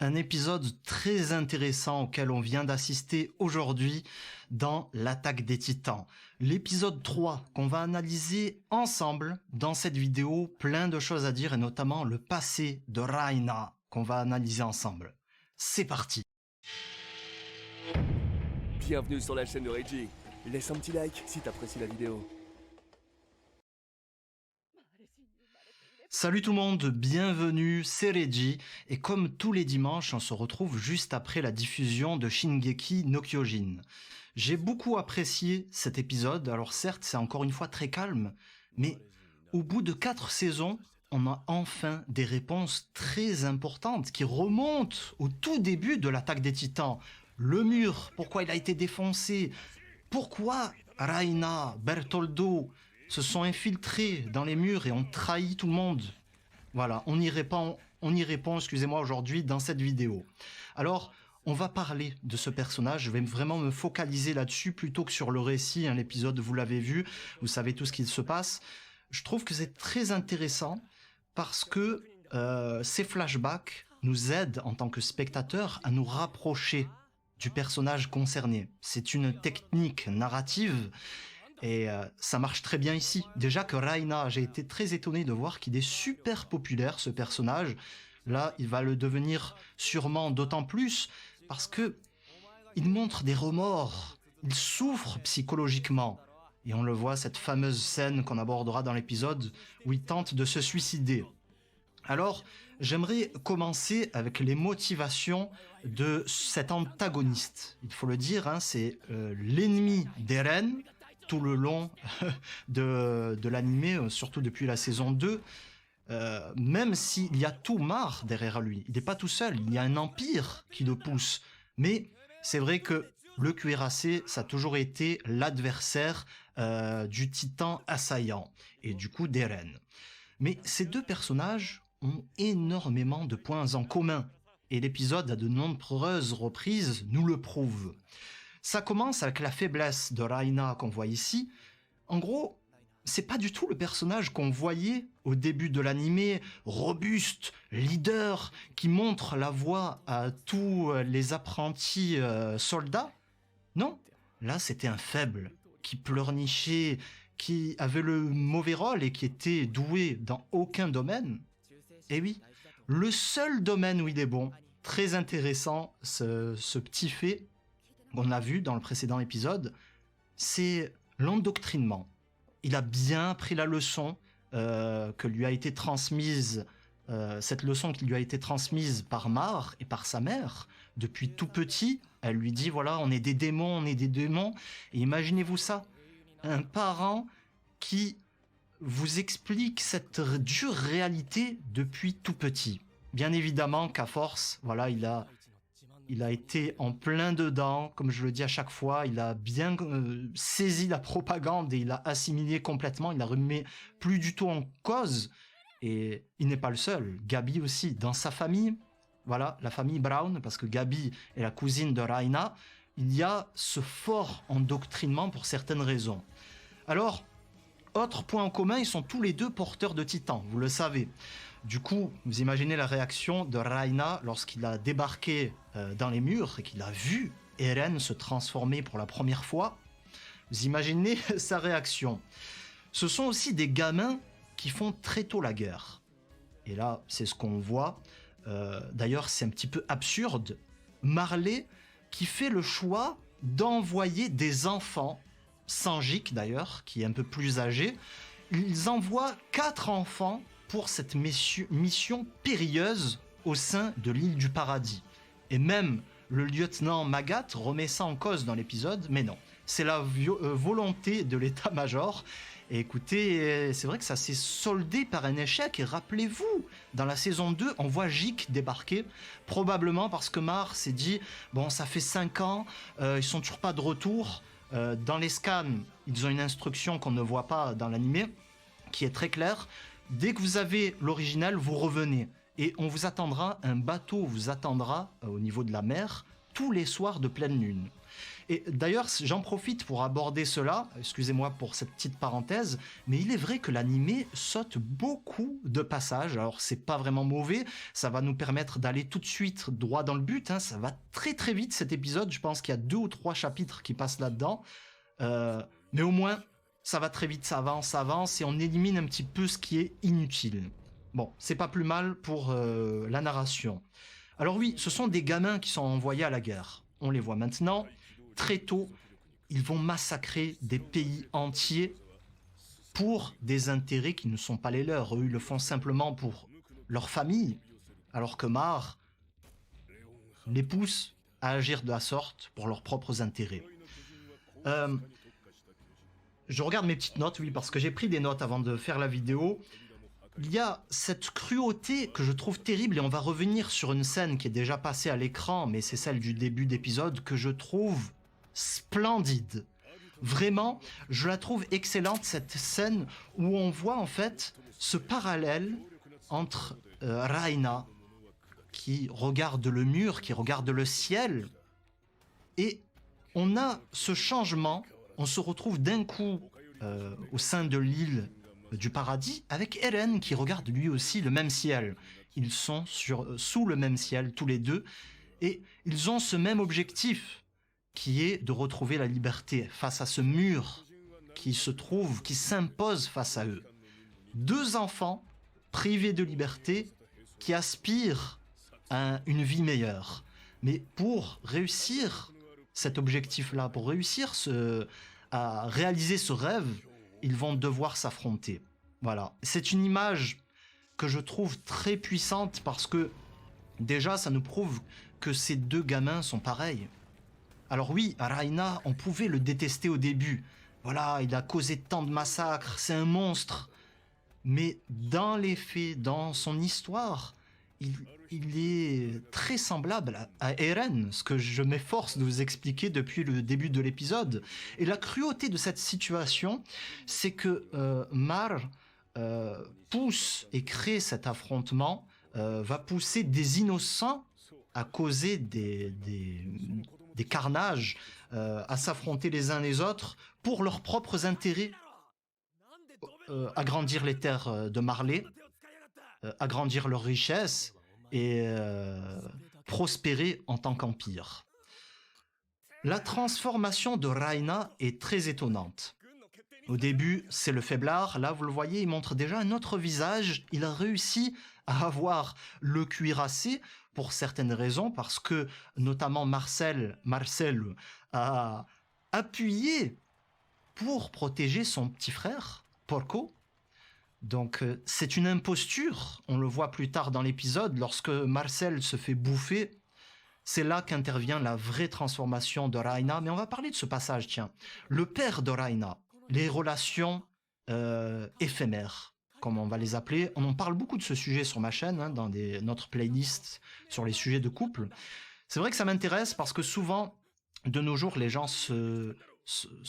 Un épisode très intéressant auquel on vient d'assister aujourd'hui dans l'Attaque des Titans. L'épisode 3 qu'on va analyser ensemble dans cette vidéo, plein de choses à dire et notamment le passé de Raina qu'on va analyser ensemble. C'est parti. Bienvenue sur la chaîne de Reggie. Laisse un petit like si t'apprécies la vidéo. Salut tout le monde, bienvenue, c'est Reggie, et comme tous les dimanches, on se retrouve juste après la diffusion de Shingeki no Kyojin. J'ai beaucoup apprécié cet épisode, alors certes c'est encore une fois très calme, mais au bout de 4 saisons, on a enfin des réponses très importantes qui remontent au tout début de l'attaque des Titans. Le mur, pourquoi il a été défoncé, pourquoi Raina, Bertoldo se sont infiltrés dans les murs et ont trahi tout le monde. Voilà, on y répond, excusez-moi, aujourd'hui dans cette vidéo. Alors, on va parler de ce personnage, je vais vraiment me focaliser là-dessus plutôt que sur le récit, hein, l'épisode, vous l'avez vu, vous savez tout ce qui se passe. Je trouve que c'est très intéressant parce que ces flashbacks nous aident en tant que spectateurs à nous rapprocher du personnage concerné. C'est une technique narrative et ça marche très bien ici. Déjà que Raina, j'ai été très étonné de voir qu'il est super populaire, ce personnage. Là, il va le devenir sûrement d'autant plus parce que il montre des remords. Il souffre psychologiquement. Et on le voit, cette fameuse scène qu'on abordera dans l'épisode où il tente de se suicider. Alors, j'aimerais commencer avec les motivations de cet antagoniste. Il faut le dire, hein, c'est l'ennemi d'Eren, tout le long de l'animé, surtout depuis la saison 2, même s'il y a tout marre derrière lui. Il n'est pas tout seul, il y a un empire qui le pousse. Mais c'est vrai que le cuirassé, ça a toujours été l'adversaire du titan assaillant, et du coup d'Eren. Mais ces deux personnages ont énormément de points en commun, et l'épisode à de nombreuses reprises nous le prouve. Ça commence avec la faiblesse de Raina qu'on voit ici. En gros, c'est pas du tout le personnage qu'on voyait au début de l'animé, robuste, leader, qui montre la voie à tous les apprentis soldats. Non, là c'était un faible, qui pleurnichait, qui avait le mauvais rôle et qui était doué dans aucun domaine. Et oui, le seul domaine où il est bon, très intéressant ce petit fait, qu'on a vu dans le précédent épisode, c'est l'endoctrinement. Il a bien pris la leçon que lui a été transmise, cette leçon qui lui a été transmise par Mar et par sa mère. Depuis tout petit, elle lui dit, voilà, on est des démons, on est des démons. Et imaginez-vous ça, un parent qui vous explique cette dure réalité depuis tout petit. Bien évidemment qu'à force, voilà, il a été en plein dedans, comme je le dis à chaque fois, il a bien saisi la propagande et il a assimilé complètement, il la remet plus du tout en cause. Et il n'est pas le seul, Gabi aussi, dans sa famille, voilà, la famille Brown, parce que Gabi est la cousine de Raina, il y a ce fort endoctrinement pour certaines raisons. Alors, autre point en commun, ils sont tous les deux porteurs de titans, vous le savez. Du coup, vous imaginez la réaction de Raina lorsqu'il a débarqué dans les murs et qu'il a vu Eren se transformer pour la première fois. Vous imaginez sa réaction. Ce sont aussi des gamins qui font très tôt la guerre. Et là, c'est ce qu'on voit. D'ailleurs, c'est un petit peu absurde. Marley qui fait le choix d'envoyer des enfants, Sanjik d'ailleurs, qui est un peu plus âgé, ils envoient 4 enfants pour cette mission périlleuse au sein de l'île du paradis. Et même le lieutenant Magat remet ça en cause dans l'épisode, mais non, c'est la volonté de l'état-major. Et écoutez, c'est vrai que ça s'est soldé par un échec, et rappelez-vous, dans la saison 2, on voit Jik débarquer, probablement parce que Mar s'est dit, bon, ça fait 5 ans, ils sont toujours pas de retour. Dans les scans, ils ont une instruction qu'on ne voit pas dans l'animé, qui est très claire. Dès que vous avez l'original, vous revenez. Et on vous attendra, un bateau vous attendra au niveau de la mer tous les soirs de pleine lune. Et d'ailleurs, j'en profite pour aborder cela, excusez-moi pour cette petite parenthèse, mais il est vrai que l'animé saute beaucoup de passages. Alors c'est pas vraiment mauvais, ça va nous permettre d'aller tout de suite droit dans le but, hein. Ça va très très vite cet épisode, je pense qu'il y a 2 ou 3 chapitres qui passent là-dedans. Mais au moins, ça va très vite, ça avance et on élimine un petit peu ce qui est inutile. Bon, c'est pas plus mal pour la narration. Alors oui, ce sont des gamins qui sont envoyés à la guerre. On les voit maintenant. Très tôt, ils vont massacrer des pays entiers pour des intérêts qui ne sont pas les leurs. Eux, ils le font simplement pour leur famille, alors que Mar les pousse à agir de la sorte pour leurs propres intérêts. Je regarde mes petites notes, oui, parce que j'ai pris des notes avant de faire la vidéo. Il y a cette cruauté que je trouve terrible, et on va revenir sur une scène qui est déjà passée à l'écran, mais c'est celle du début d'épisode, que je trouve splendide. Vraiment, je la trouve excellente, cette scène où on voit en fait ce parallèle entre Raina, qui regarde le mur, qui regarde le ciel, et on a ce changement, on se retrouve d'un coup au sein de l'île du paradis avec Eren qui regarde lui aussi le même ciel. Ils sont sous le même ciel tous les deux et ils ont ce même objectif qui est de retrouver la liberté face à ce mur qui s'impose face à eux. 2 enfants privés de liberté qui aspirent à une vie meilleure. Mais pour réussir cet objectif-là, pour réussir à réaliser ce rêve, ils vont devoir s'affronter. Voilà. C'est une image que je trouve très puissante parce que déjà, ça nous prouve que ces 2 gamins sont pareils. Alors oui, Raina, on pouvait le détester au début. Voilà, il a causé tant de massacres, c'est un monstre. Mais dans les faits, dans son histoire, il est très semblable à Eren, ce que je m'efforce de vous expliquer depuis le début de l'épisode. Et la cruauté de cette situation, c'est que Mar pousse et crée cet affrontement, va pousser des innocents à causer des carnages, à s'affronter les uns les autres pour leurs propres intérêts, agrandir les terres de Marley, agrandir leurs richesses et prospérer en tant qu'empire. La transformation de Raina est très étonnante. Au début, c'est le faiblard. Là, vous le voyez, il montre déjà un autre visage. Il a réussi à avoir le cuirassé pour certaines raisons, parce que notamment Marcel a appuyé pour protéger son petit frère, Porco. Donc c'est une imposture, on le voit plus tard dans l'épisode, lorsque Marcel se fait bouffer, c'est là qu'intervient la vraie transformation de Raina. Mais on va parler de ce passage, tiens. Le père de Raina, les relations éphémères, comme on va les appeler. On en parle beaucoup de ce sujet sur ma chaîne, hein, dans notre playlist sur les sujets de couple. C'est vrai que ça m'intéresse parce que souvent, de nos jours, les gens se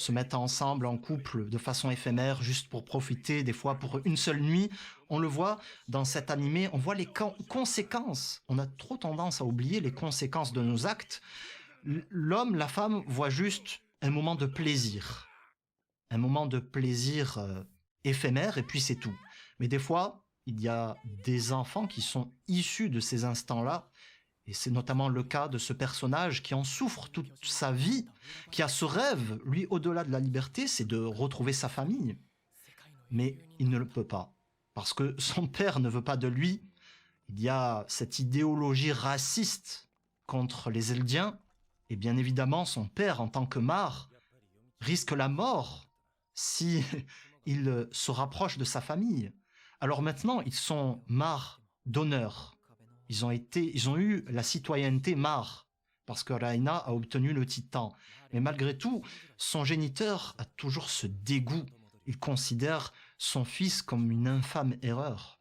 mettent ensemble en couple de façon éphémère, juste pour profiter, des fois pour une seule nuit. On le voit dans cet animé, on voit les conséquences. On a trop tendance à oublier les conséquences de nos actes. L'homme, la femme voient juste un moment de plaisir. Un moment de plaisir éphémère, et puis c'est tout. Mais des fois, il y a des enfants qui sont issus de ces instants-là, et c'est notamment le cas de ce personnage qui en souffre toute sa vie, qui a ce rêve, lui, au-delà de la liberté, c'est de retrouver sa famille. Mais il ne le peut pas, parce que son père ne veut pas de lui. Il y a cette idéologie raciste contre les Eldiens, et bien évidemment, son père, en tant que Mar, risque la mort si il se rapproche de sa famille. Alors maintenant, ils sont Mar d'honneur. Ils ont eu la citoyenneté Mar, parce que Raina a obtenu le titan. Mais malgré tout, son géniteur a toujours ce dégoût. Il considère son fils comme une infâme erreur.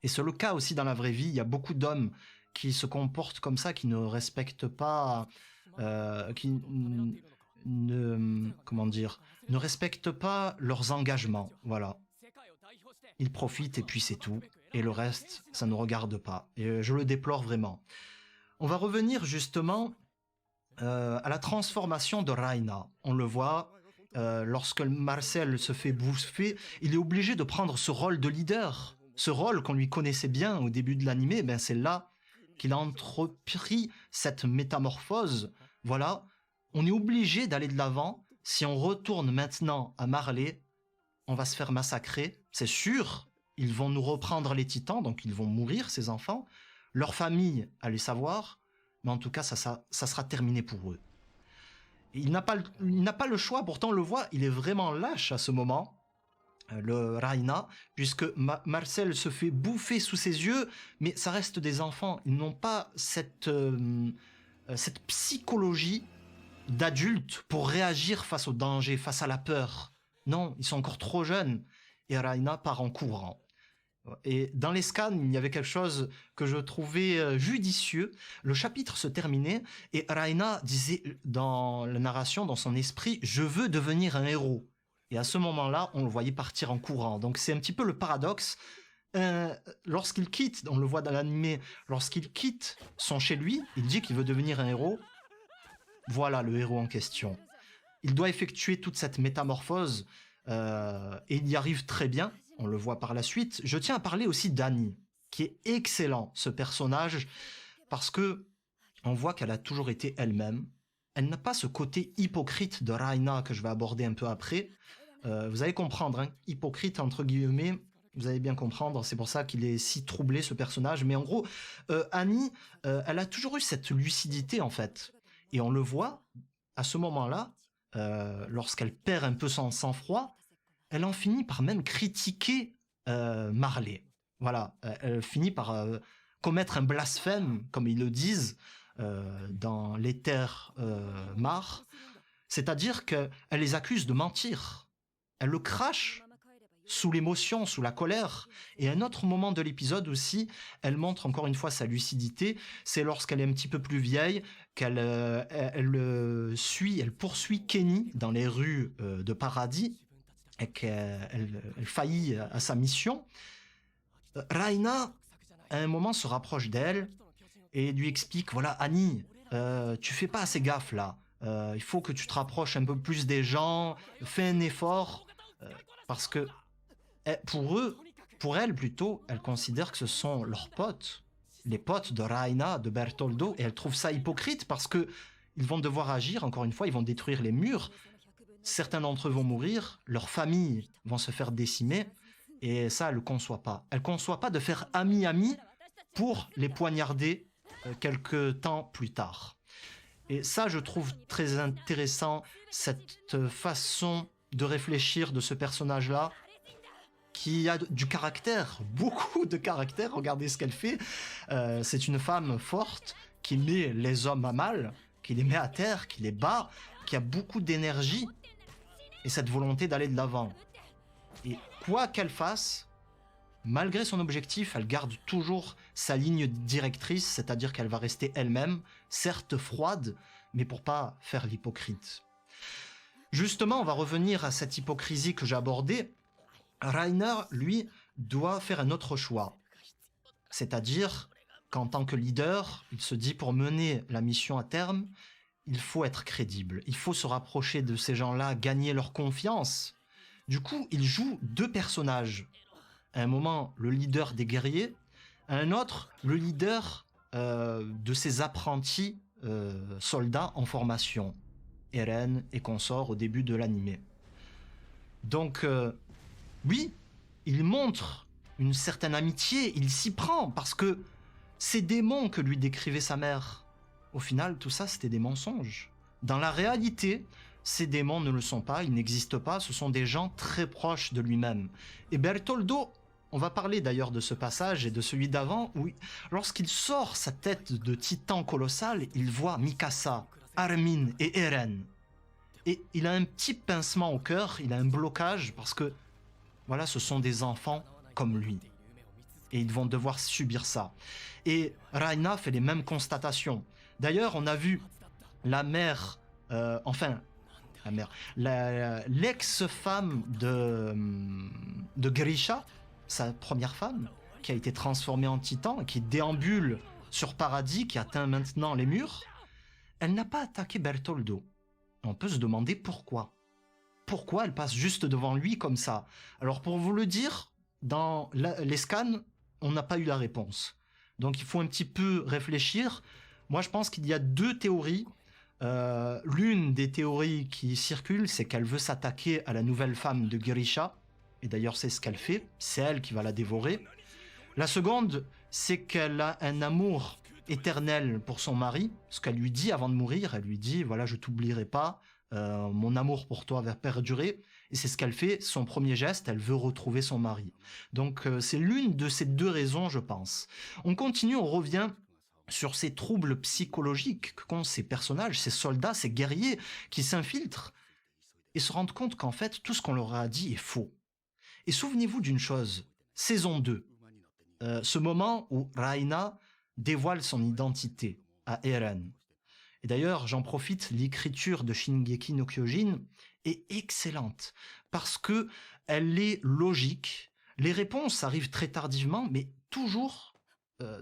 Et c'est le cas aussi dans la vraie vie. Il y a beaucoup d'hommes qui se comportent comme ça, qui ne respectent pas, ne respectent pas leurs engagements. Voilà. Ils profitent et puis c'est tout. Et le reste, ça ne regarde pas. Et je le déplore vraiment. On va revenir justement à la transformation de Raina. On le voit, lorsque Marcel se fait bouffer, il est obligé de prendre ce rôle de leader. Ce rôle qu'on lui connaissait bien au début de l'animé, ben c'est là qu'il a entrepris cette métamorphose. Voilà, on est obligé d'aller de l'avant. Si on retourne maintenant à Marley, on va se faire massacrer, c'est sûr. Ils vont nous reprendre les titans, donc ils vont mourir, ces enfants. Leur famille, allez savoir, mais en tout cas, ça sera terminé pour eux. Et il n'a pas le choix, pourtant on le voit, il est vraiment lâche à ce moment, le Raina, puisque Marcel se fait bouffer sous ses yeux, mais ça reste des enfants. Ils n'ont pas cette psychologie d'adulte pour réagir face au danger, face à la peur. Non, ils sont encore trop jeunes. Et Raina part en courant. Et dans les scans, il y avait quelque chose que je trouvais judicieux. Le chapitre se terminait et Raina disait dans la narration, dans son esprit, « Je veux devenir un héros ». Et à ce moment-là, on le voyait partir en courant. Donc c'est un petit peu le paradoxe. Lorsqu'il quitte, on le voit dans l'animé, lorsqu'il quitte son chez-lui, il dit qu'il veut devenir un héros. Voilà le héros en question. Il doit effectuer toute cette métamorphose et il y arrive très bien. On le voit par la suite. Je tiens à parler aussi d'Annie, qui est excellent, ce personnage, parce que on voit qu'elle a toujours été elle-même. Elle n'a pas ce côté hypocrite de Raina que je vais aborder un peu après. Vous allez comprendre, hein, hypocrite entre guillemets, vous allez bien comprendre, c'est pour ça qu'il est si troublé ce personnage. Mais en gros, Annie, elle a toujours eu cette lucidité en fait. Et on le voit, à ce moment-là, lorsqu'elle perd un peu son sang-froid, elle en finit par même critiquer Marley. Voilà, elle finit par commettre un blasphème, comme ils le disent, dans l'éther Mar. C'est-à-dire qu'elle les accuse de mentir. Elle le crache sous l'émotion, sous la colère. Et à un autre moment de l'épisode aussi, elle montre encore une fois sa lucidité. C'est lorsqu'elle est un petit peu plus vieille, qu'elle elle poursuit Kenny dans les rues de Paradis et qu'elle faillit à sa mission. Raina, à un moment, se rapproche d'elle et lui explique, voilà, Annie, tu fais pas assez gaffe là. Il faut que tu te rapproches un peu plus des gens, fais un effort, parce que pour elle plutôt, elle considère que ce sont leurs potes, les potes de Raina, de Bertoldo, et elle trouve ça hypocrite parce que ils vont devoir agir, encore une fois, ils vont détruire les murs, certains d'entre eux vont mourir, leurs familles vont se faire décimer, et ça, elle ne le conçoit pas. Elle ne conçoit pas de faire ami-ami pour les poignarder quelques temps plus tard. Et ça, je trouve très intéressant, cette façon de réfléchir de ce personnage-là, qui a du caractère, beaucoup de caractère. Regardez ce qu'elle fait. C'est une femme forte qui met les hommes à mal, qui les met à terre, qui les bat, qui a beaucoup d'énergie et cette volonté d'aller de l'avant. Et quoi qu'elle fasse, malgré son objectif, elle garde toujours sa ligne directrice, c'est-à-dire qu'elle va rester elle-même, certes froide, mais pour pas faire l'hypocrite. Justement, on va revenir à cette hypocrisie que j'ai abordée. Rainer, lui, doit faire un autre choix. C'est-à-dire qu'en tant que leader, il se dit pour mener la mission à terme, il faut être crédible. Il faut se rapprocher de ces gens-là, gagner leur confiance. Du coup, il joue deux personnages. À un moment, le leader des guerriers. À un autre, le leader de ses apprentis soldats en formation. Eren et consorts au début de l'animé. Donc, oui, il montre une certaine amitié, il s'y prend, parce que ces démons que lui décrivait sa mère, au final, tout ça, c'était des mensonges. Dans la réalité, ces démons ne le sont pas, ils n'existent pas, ce sont des gens très proches de lui-même. Et Bertoldo, on va parler d'ailleurs de ce passage et de celui d'avant, où lorsqu'il sort sa tête de titan colossal, il voit Mikasa, Armin et Eren. Et il a un petit pincement au cœur, il a un blocage, parce que voilà, ce sont des enfants comme lui. Et ils vont devoir subir ça. Et Raina fait les mêmes constatations. D'ailleurs, on a vu la mère, l'ex-femme de Grisha, sa première femme, qui a été transformée en titan, qui déambule sur Paradis, qui atteint maintenant les murs. elle n'a pas attaqué Bertoldo. On peut se demander pourquoi. Pourquoi elle passe juste devant lui comme ça? Alors pour vous le dire, dans les scans, on n'a pas eu la réponse. Donc il faut un petit peu réfléchir. Moi je pense qu'il y a deux théories. L'une des théories qui circule, c'est qu'elle veut s'attaquer à la nouvelle femme de Grisha. Et d'ailleurs c'est ce qu'elle fait. C'est elle qui va la dévorer. La seconde, c'est qu'elle a un amour éternel pour son mari. Ce qu'elle lui dit avant de mourir, elle lui dit, voilà, je t'oublierai pas. Mon amour pour toi va perdurer. Et c'est ce qu'elle fait, son premier geste, elle veut retrouver son mari. Donc c'est l'une de ces deux raisons, je pense. On continue, on revient sur ces troubles psychologiques qu'ont ces personnages, ces soldats, ces guerriers qui s'infiltrent et se rendent compte qu'en fait, tout ce qu'on leur a dit est faux. Et souvenez-vous d'une chose, saison 2, ce moment où Raina dévoile son identité à Eren. Et d'ailleurs, j'en profite, l'écriture de Shingeki no Kyojin est excellente parce que elle est logique. Les réponses arrivent très tardivement, mais toujours,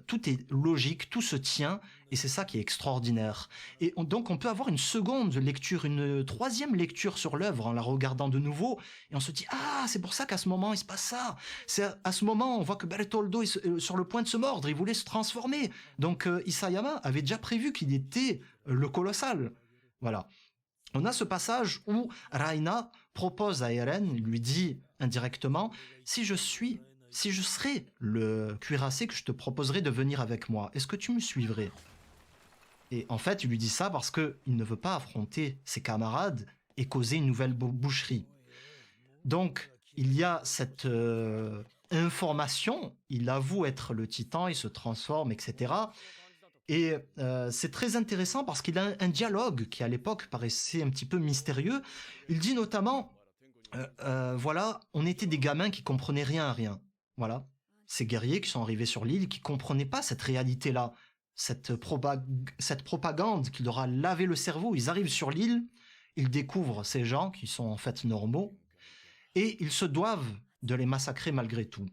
tout est logique, tout se tient, et c'est ça qui est extraordinaire. Et donc on peut avoir une seconde lecture, une troisième lecture sur l'œuvre en la regardant de nouveau, et on se dit « Ah, c'est pour ça qu'à ce moment il se passe ça !» C'est à ce moment on voit que Bertoldo est sur le point de se mordre, il voulait se transformer. Donc Isayama avait déjà prévu qu'il était le colossal. Voilà. On a ce passage où Raina propose à Eren, lui dit indirectement « Si je serais le cuirassé que je te proposerais de venir avec moi, est-ce que tu me suivrais ?» Et en fait, il lui dit ça parce qu'il ne veut pas affronter ses camarades et causer une nouvelle boucherie. Donc, il y a cette information, il avoue être le titan, il se transforme, etc. Et c'est très intéressant parce qu'il a un dialogue qui, à l'époque, paraissait un petit peu mystérieux. Il dit notamment, voilà, on était des gamins qui comprenaient rien à rien. Voilà, ces guerriers qui sont arrivés sur l'île, qui comprenaient pas cette réalité-là, cette propagande qui leur a lavé le cerveau. Ils arrivent sur l'île, ils découvrent ces gens qui sont en fait normaux, et ils se doivent de les massacrer malgré tout.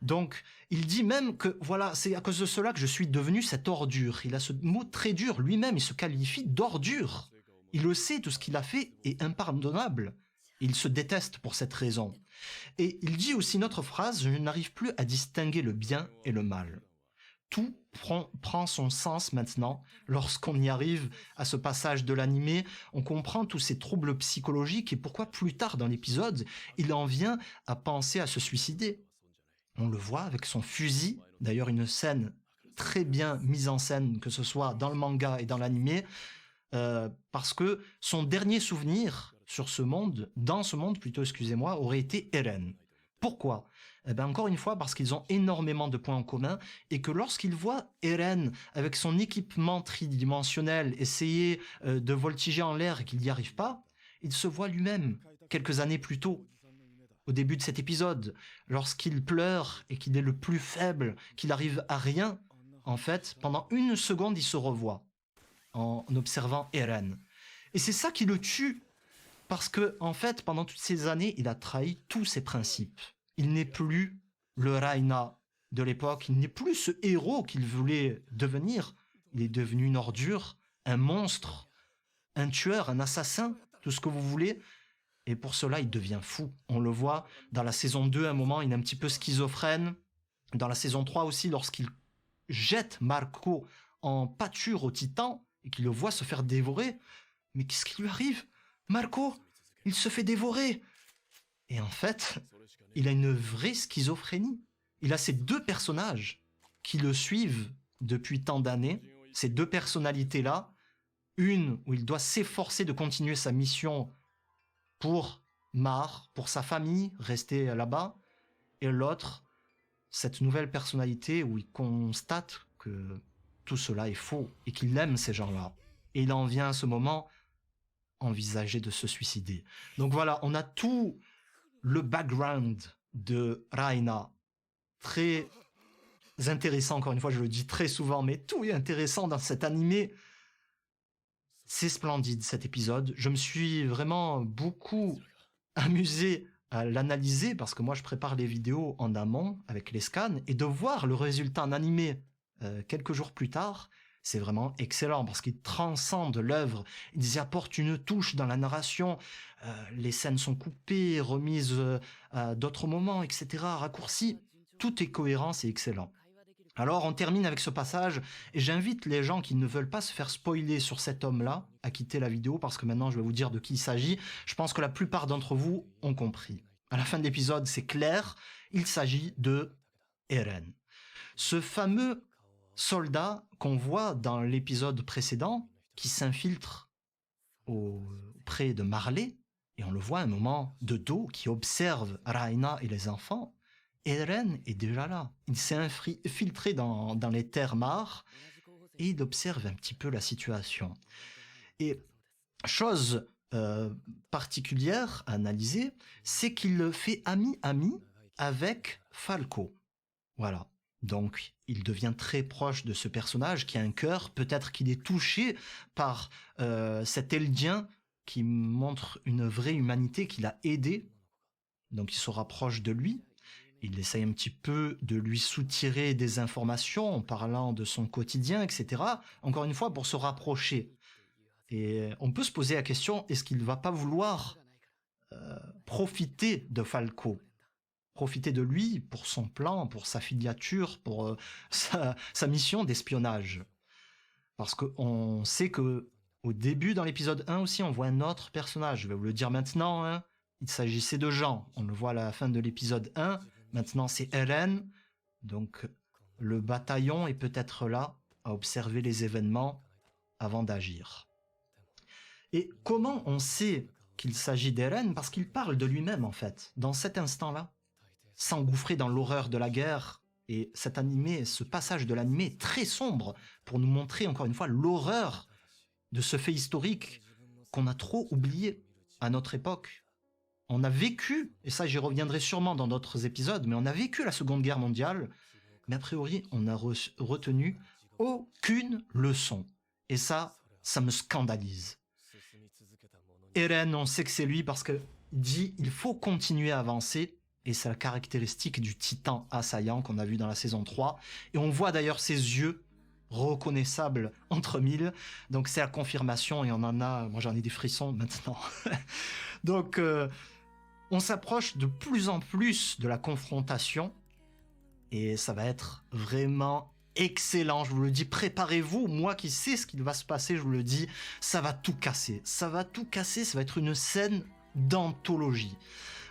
Donc, il dit même que, voilà, c'est à cause de cela que je suis devenu cette ordure. Il a ce mot très dur, lui-même, il se qualifie d'ordure. Il le sait, tout ce qu'il a fait est impardonnable. Il se déteste pour cette raison. Et il dit aussi une autre phrase, je n'arrive plus à distinguer le bien et le mal. Tout prend son sens maintenant. Lorsqu'on y arrive à ce passage de l'animé, on comprend tous ces troubles psychologiques et pourquoi plus tard dans l'épisode, il en vient à penser à se suicider. On le voit avec son fusil, d'ailleurs une scène très bien mise en scène, que ce soit dans le manga et dans l'animé, parce que son dernier souvenir sur ce monde, dans ce monde plutôt, excusez-moi, aurait été Eren. Pourquoi ? Eh bien, encore une fois, parce qu'ils ont énormément de points en commun et que lorsqu'il voit Eren avec son équipement tridimensionnel essayer de voltiger en l'air et qu'il n'y arrive pas, il se voit lui-même quelques années plus tôt. Au début de cet épisode, lorsqu'il pleure et qu'il est le plus faible, qu'il arrive à rien, en fait, pendant une seconde, il se revoit en observant Eren. Et c'est ça qui le tue, parce que, en fait, pendant toutes ces années, il a trahi tous ses principes. Il n'est plus le Raina de l'époque, il n'est plus ce héros qu'il voulait devenir. Il est devenu une ordure, un monstre, un tueur, un assassin, tout ce que vous voulez. Et pour cela, il devient fou. On le voit dans la saison 2, à un moment, il est un petit peu schizophrène. Dans la saison 3 aussi, lorsqu'il jette Marco en pâture au titan et qu'il le voit se faire dévorer. Mais qu'est-ce qui lui arrive ? Marco, il se fait dévorer. Et en fait, il a une vraie schizophrénie. Il a ces deux personnages qui le suivent depuis tant d'années, ces deux personnalités-là. Une où il doit s'efforcer de continuer sa mission pour Mar, pour sa famille, rester là-bas, et l'autre, cette nouvelle personnalité où il constate que tout cela est faux et qu'il aime ces gens-là. Et il en vient à ce moment envisager de se suicider. Donc voilà, on a tout le background de Raina, très intéressant, encore une fois, je le dis très souvent, mais tout est intéressant dans cet animé. C'est splendide cet épisode. Je me suis vraiment beaucoup amusé à l'analyser parce que moi je prépare les vidéos en amont avec les scans et de voir le résultat en animé quelques jours plus tard, c'est vraiment excellent parce qu'il transcende l'œuvre, ils y apportent une touche dans la narration, les scènes sont coupées, remises à d'autres moments, etc., raccourcies, tout est cohérent, c'est excellent. Alors on termine avec ce passage et j'invite les gens qui ne veulent pas se faire spoiler sur cet homme-là à quitter la vidéo parce que maintenant je vais vous dire de qui il s'agit. Je pense que la plupart d'entre vous ont compris. À la fin de l'épisode, c'est clair, il s'agit de Eren. Ce fameux soldat qu'on voit dans l'épisode précédent qui s'infiltre auprès de Marley et on le voit à un moment de dos qui observe Raina et les enfants. Eren est déjà là. Il s'est infiltré dans les terres mares et il observe un petit peu la situation. Et chose particulière à analyser, c'est qu'il fait ami-ami avec Falco. Voilà. Donc, il devient très proche de ce personnage qui a un cœur. Peut-être qu'il est touché par cet Eldien qui montre une vraie humanité, qu'il a aidé. Donc, il se rapproche de lui. Il essaye un petit peu de lui soutirer des informations en parlant de son quotidien, etc. Encore une fois, pour se rapprocher. Et on peut se poser la question, est-ce qu'il ne va pas vouloir profiter de Falco, profiter de lui pour son plan, pour sa filiature, pour sa mission d'espionnage. Parce qu'on sait que au début, dans l'épisode 1 aussi, on voit un autre personnage. Je vais vous le dire maintenant, hein. Il s'agissait de Jean. On le voit à la fin de l'épisode 1. Maintenant, c'est Eren. Donc, le bataillon est peut-être là à observer les événements avant d'agir. Et comment on sait qu'il s'agit d'Eren? Parce qu'il parle de lui-même, en fait, dans cet instant-là. S'engouffrer dans l'horreur de la guerre. Et cet animé, ce passage de l'animé est très sombre pour nous montrer, encore une fois, l'horreur de ce fait historique qu'on a trop oublié à notre époque. On a vécu, et ça j'y reviendrai sûrement dans d'autres épisodes, mais on a vécu la Seconde Guerre mondiale, mais a priori on n'a retenu aucune leçon. Et ça me scandalise. Eren, on sait que c'est lui parce qu'il dit il faut continuer à avancer, et c'est la caractéristique du titan assaillant qu'on a vu dans la saison 3, et on voit d'ailleurs ses yeux reconnaissables entre mille, donc c'est la confirmation, et moi j'en ai des frissons maintenant. Donc on s'approche de plus en plus de la confrontation et ça va être vraiment excellent, je vous le dis, préparez-vous, moi qui sais ce qu'il va se passer, je vous le dis, ça va tout casser, ça va être une scène d'anthologie.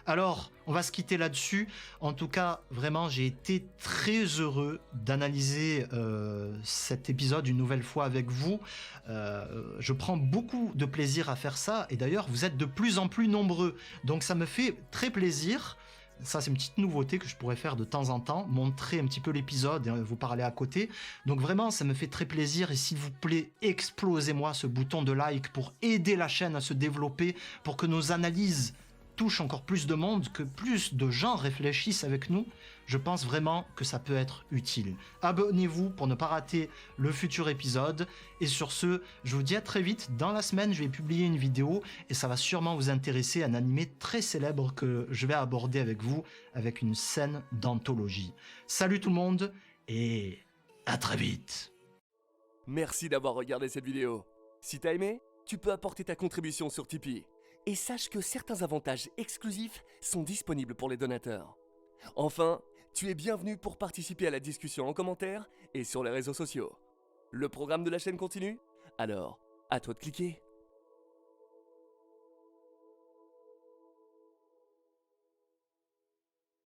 Alors, on va se quitter là-dessus. En tout cas, vraiment, j'ai été très heureux d'analyser cet épisode une nouvelle fois avec vous. Je prends beaucoup de plaisir à faire ça. Et d'ailleurs, vous êtes de plus en plus nombreux. Donc, ça me fait très plaisir. Ça, c'est une petite nouveauté que je pourrais faire de temps en temps. Montrer un petit peu l'épisode et vous parler à côté. Donc, vraiment, ça me fait très plaisir. Et s'il vous plaît, explosez-moi ce bouton de like pour aider la chaîne à se développer, pour que nos analyses touche encore plus de monde, que plus de gens réfléchissent avec nous, je pense vraiment que ça peut être utile. Abonnez-vous pour ne pas rater le futur épisode. Et sur ce, je vous dis à très vite. Dans la semaine, je vais publier une vidéo et ça va sûrement vous intéresser à un animé très célèbre que je vais aborder avec vous, avec une scène d'anthologie. Salut tout le monde et à très vite. Merci d'avoir regardé cette vidéo. Si t'as aimé, tu peux apporter ta contribution sur Tipeee. Et sache que certains avantages exclusifs sont disponibles pour les donateurs. Enfin, tu es bienvenu pour participer à la discussion en commentaire et sur les réseaux sociaux. Le programme de la chaîne continue? Alors, à toi de cliquer.